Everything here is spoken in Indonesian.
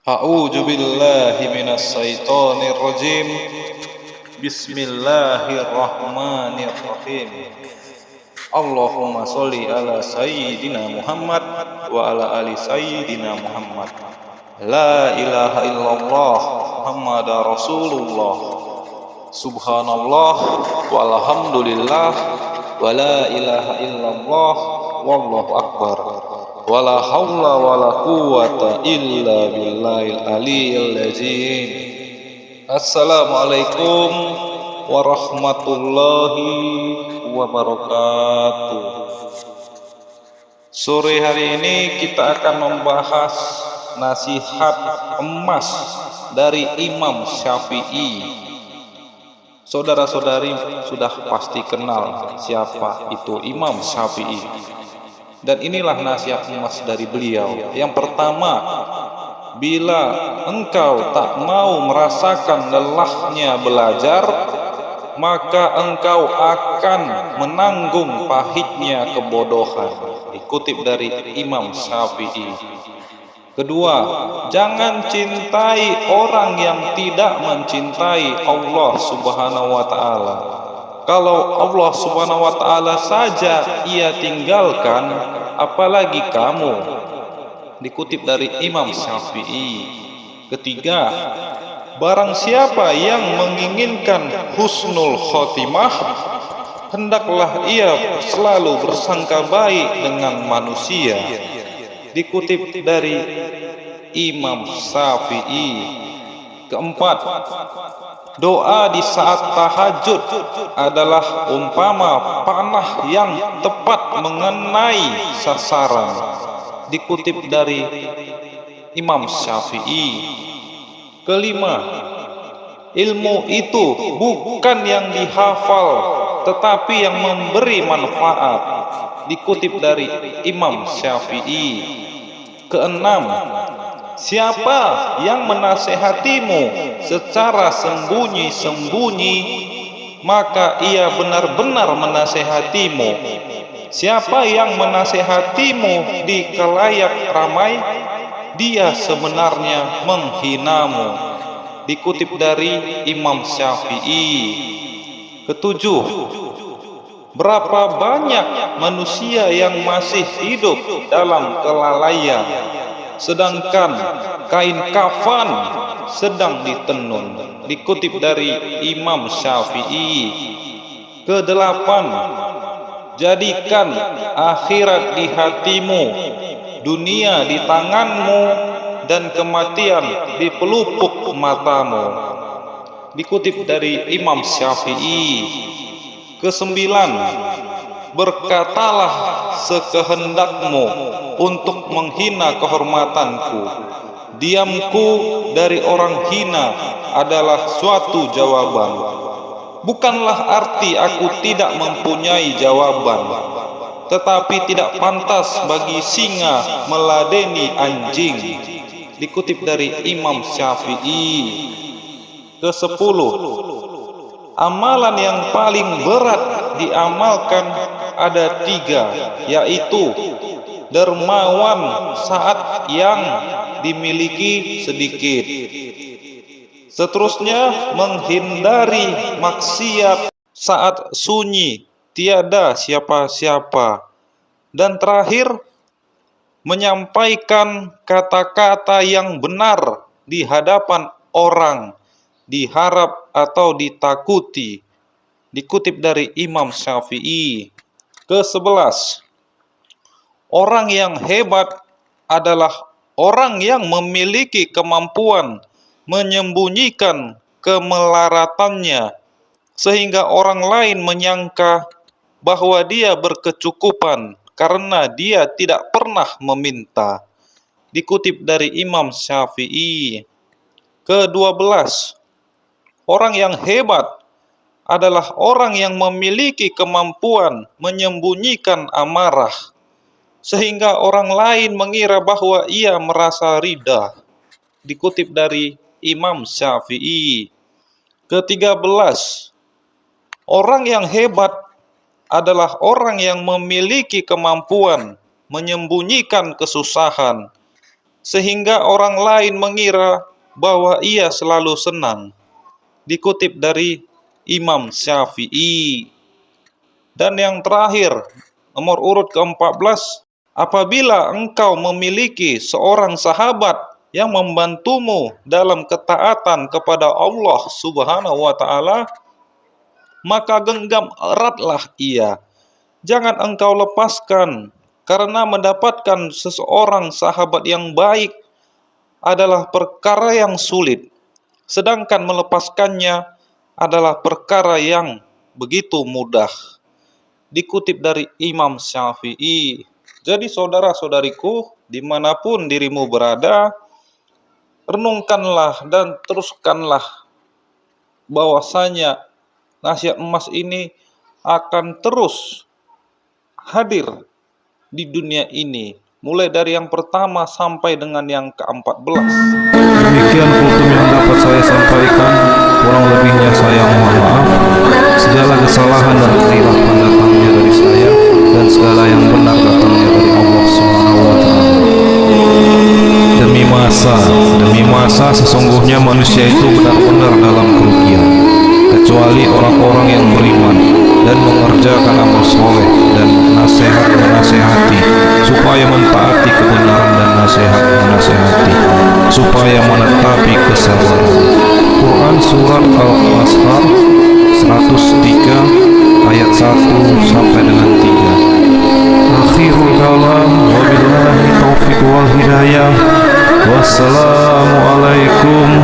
A'udzu billahi minas syaitonir rajim. Bismillahirrahmanirrahim. Allahumma sholli ala sayyidina Muhammad wa ala ali sayyidina Muhammad. La ilaha illallah Muhammadar Rasulullah. Subhanallah walhamdulillah wa la ilaha illallah wallahu akbar. Wala haula wala quwwata illa billahil aliyyil azim. Assalamualaikum warahmatullahi wabarakatuh. Sore hari ini kita akan membahas nasihat emas dari Imam Syafi'i. Saudara-saudari sudah pasti kenal siapa itu Imam Syafi'i. Dan inilah nasihat emas dari beliau. Yang pertama, bila engkau tak mau merasakan lelahnya belajar, maka engkau akan menanggung pahitnya kebodohan. Dikutip dari Imam Syafi'i. Kedua, jangan cintai orang yang tidak mencintai Allah Subhanahu wa ta'ala. Kalau Allah Subhanahu wa ta'ala saja ia tinggalkan, apalagi kamu. Dikutip dari Imam Syafi'i. Ketiga, barang siapa yang menginginkan husnul khotimah, hendaklah ia selalu bersangka baik dengan manusia. Dikutip dari Imam Syafi'i. Keempat, doa di saat tahajud adalah umpama panah yang tepat mengenai sasaran. Dikutip dari Imam Syafi'i. Kelima, ilmu itu bukan yang dihafal, tetapi yang memberi manfaat. Dikutip dari Imam Syafi'i. Keenam, siapa yang menasehatimu secara sembunyi-sembunyi, maka ia benar-benar menasehatimu. Siapa yang menasehatimu di khalayak ramai, dia sebenarnya menghinamu. Dikutip dari Imam Syafi'i. Ketujuh, berapa banyak manusia yang masih hidup dalam kelalaian, sedangkan kain kafan sedang ditenun. Dikutip dari Imam Syafi'i. Kedelapan, jadikan akhirat di hatimu, dunia di tanganmu, dan kematian di pelupuk matamu. Dikutip dari Imam Syafi'i. Kesembilan, berkatalah sekehendakmu untuk menghina kehormatanku. Diamku dari orang hina adalah suatu jawaban. Bukanlah arti aku tidak mempunyai jawaban, tetapi tidak pantas bagi singa meladeni anjing. Dikutip dari Imam Syafi'i. Kesepuluh, amalan yang paling berat diamalkan ada tiga, yaitu dermawan saat yang dimiliki sedikit. Seterusnya, menghindari maksiat saat sunyi, tiada siapa-siapa. Dan terakhir, menyampaikan kata-kata yang benar di hadapan orang, diharap atau ditakuti. Dikutip dari Imam Syafi'i. Ke-11, orang yang hebat adalah orang yang memiliki kemampuan menyembunyikan kemelaratannya, sehingga orang lain menyangka bahwa dia berkecukupan karena dia tidak pernah meminta. Dikutip dari Imam Syafi'i. Ke-12, orang yang hebat adalah orang yang memiliki kemampuan menyembunyikan amarah, sehingga orang lain mengira bahwa ia merasa ridha. Dikutip dari Imam Syafi'i. Ke-13, orang yang hebat adalah orang yang memiliki kemampuan menyembunyikan kesusahan, sehingga orang lain mengira bahwa ia selalu senang. Dikutip dari Imam Syafi'i. Dan yang terakhir, nomor urut ke-14, apabila engkau memiliki seorang sahabat yang membantumu dalam ketaatan kepada Allah Subhanahu wa Ta'ala, maka genggam eratlah ia. Jangan engkau lepaskan, karena mendapatkan seseorang sahabat yang baik adalah perkara yang sulit, sedangkan melepaskannya adalah perkara yang begitu mudah. Dikutip dari Imam Syafi'i. Jadi saudara-saudariku, dimanapun dirimu berada, renungkanlah dan teruskanlah bahwasanya nasihat emas ini akan terus hadir di dunia ini, mulai dari yang pertama sampai dengan yang ke-14. Demikian kultum yang dapat saya sampaikan. Kurang lebihnya saya mohon maaf. Segala kesalahan dan kehilafan datangnya dari saya, dan segala yang benar datangnya dari Allah Subhanahu wa Ta'ala. Demi masa sesungguhnya manusia itu benar-benar dalam kerugian, kecuali orang-orang yang beriman dan mengerjakan amal soleh dan nasihat menasehati, supaya mentaati kebenaran dan nasihat menasehati, supaya menetapi kesabaran. Quran Surat Al-Asr 103 ayat 1 sampai dengan 3. Akhirul kalam, wabillahi taufiq wal hidayah. Wassalamualaikum